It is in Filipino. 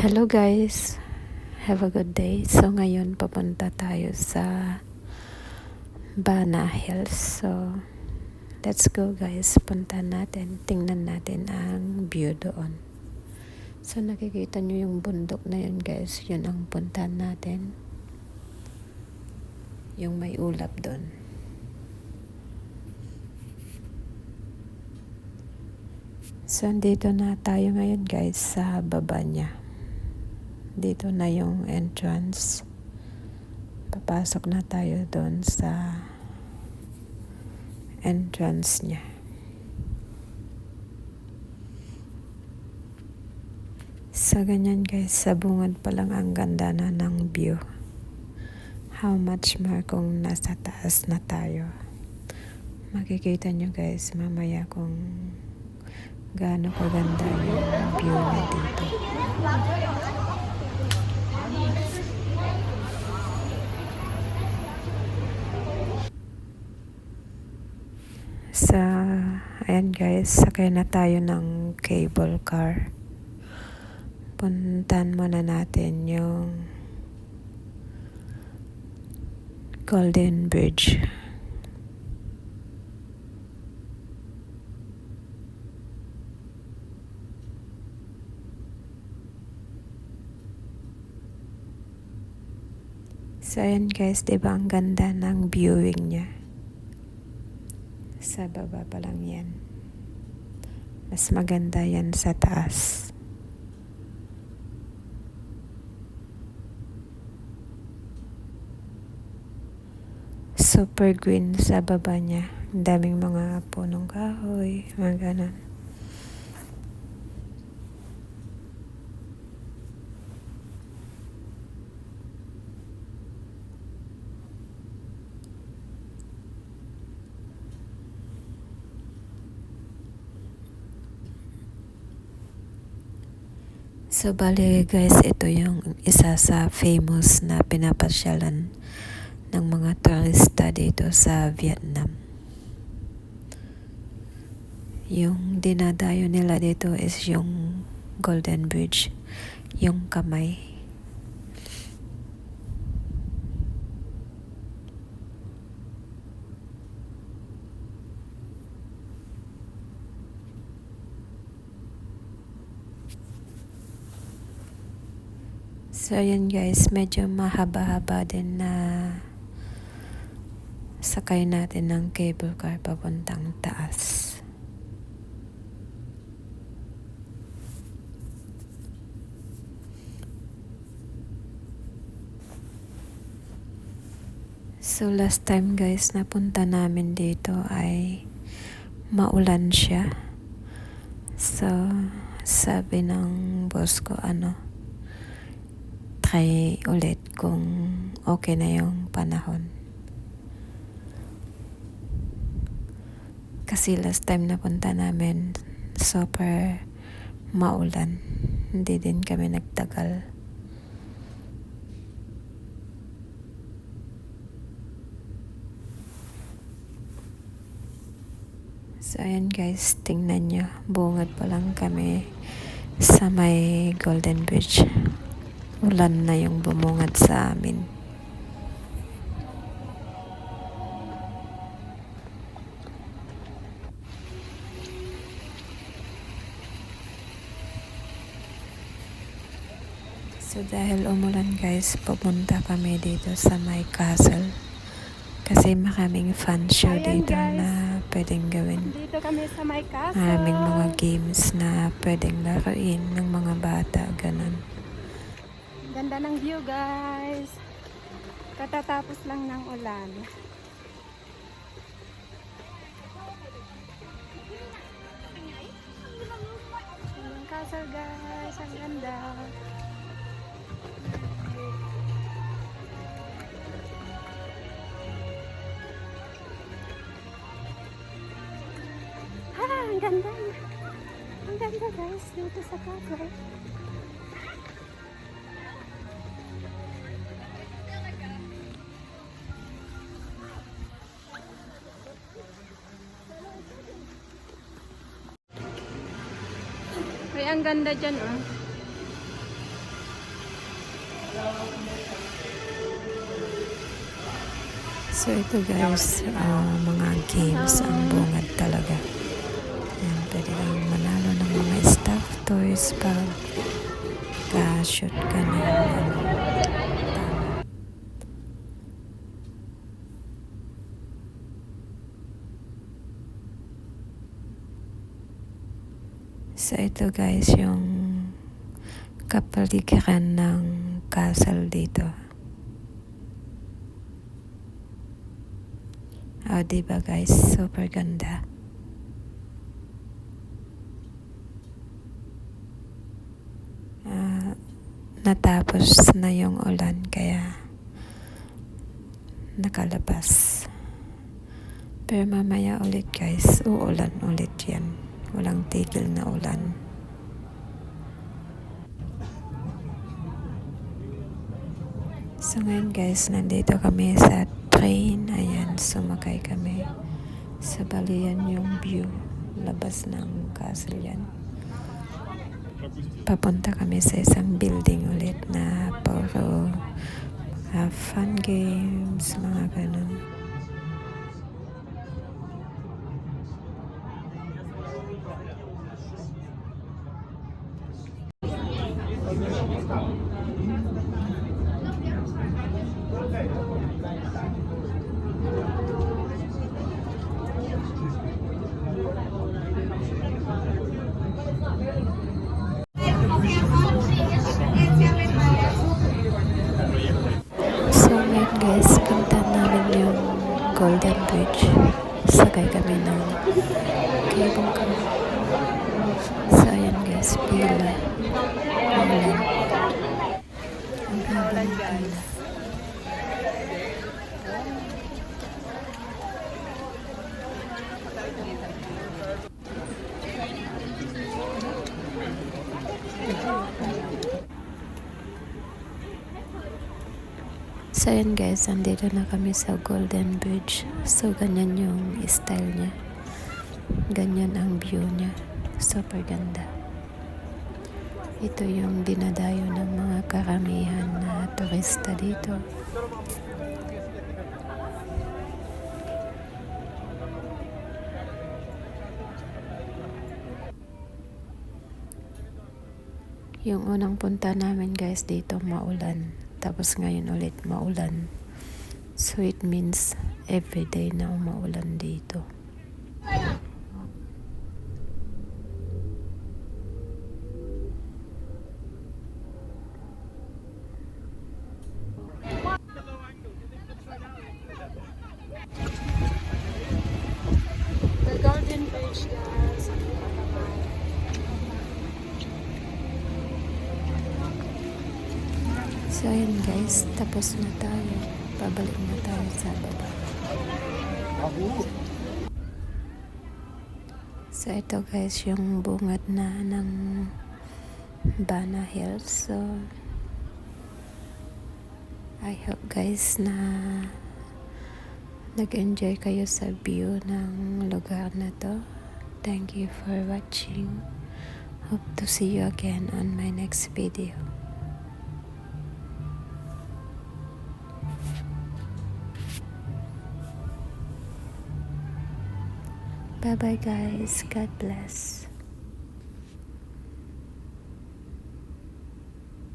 Hello guys, have a good day. So ngayon papunta tayo sa Bana Hills. So let's go guys, punta natin, tingnan natin ang view doon. So nakikita nyo yung bundok na yun guys, yun ang puntahan natin. Yung may ulap doon. So dito na tayo ngayon guys sa baba niya. Dito na yung entrance. Papasok na tayo doon sa entrance niya. So ganyan guys, sa bungad pa lang ang ganda na ng view. How much more kung nasa taas na tayo. Makikita nyo guys mamaya kung gaano kaganda yung view na dito. So, ayan guys, sakay na tayo ng cable car. Puntan muna natin yung Golden Bridge. So, ayan guys, diba ang ganda ng viewing niya? Sa baba pa lang yan. Mas maganda yan sa taas. Super green sa baba niya. Ang daming mga punong kahoy, mga ganon. So, bali guys, ito yung isa sa famous na pinapasyalan ng mga turista dito sa Vietnam. Yung dinadayo nila dito is yung Golden Bridge, yung kamay. So, ayan guys, medyo mahaba-haba din na sakay natin ng cable car papuntang taas. So, last time guys, napunta namin dito ay maulan siya. So, sabi ng boss ko, try ulit kung okay na yung panahon. Kasi last time na punta namin, super maulan. Hindi din kami nagtagal. So ayan guys, tingnan nyo. Bungad pa lang kami sa may Golden Bridge. Ulan na yung bumungad sa amin. So dahil umulan guys, pupunta kami dito sa may castle. Kasi maraming fun show dito na pwedeng gawin. Dito kami sa may castle. Maraming mga games na pwedeng laruin ng mga bata, ganun. Ganda ng view guys. Katatapos lang ng ulan. Yung castle guys, ang ganda. Ang ganda. Ang ganda guys, dito sa castle. Ay, ang ganda dyan oh. So ito guys, mga games ang bungad talaga. Yan, pwede kang manalo ng mga stuffed toys pag ka-shoot ka ng tama. So ito guys, yung kapaligiran ng castle dito. Diba guys, super ganda. Natapos na yung ulan kaya nakalabas. Pero mamaya ulit guys, uulan ulit yan. Walang tigil na ulan. So ngayon guys, nandito kami sa train. Ayan, sumakay kami. Sa bali yan yung view. Labas ng castle yan. Papunta kami sa isang building ulit na puro fun games, mga ganun. So ngayon guys, punta namin yung Golden Bridge. Sakay kami ng cable car. So ayan guys, pila. Ulan. Ang haba ng pila. So ayan guys, andito na kami sa Golden Bridge. So ganyan yung style niya. Ganyan ang view niya. Super ganda. Ito yung dinadayo ng mga karamihan na turista dito. Yung unang punta namin guys dito maulan. Tapos ngayon ulit maulan. So it means everyday na umaulan dito. The Golden Bridge, guys. So ayun guys, tapos na tayo. Pabalik na tayo sa baba. So ito guys, yung bungad na ng Bana Hills. So I hope guys na nag-enjoy kayo sa view ng lugar na to. Thank you for watching. Hope to see you again on my next video. Bye bye guys. God bless.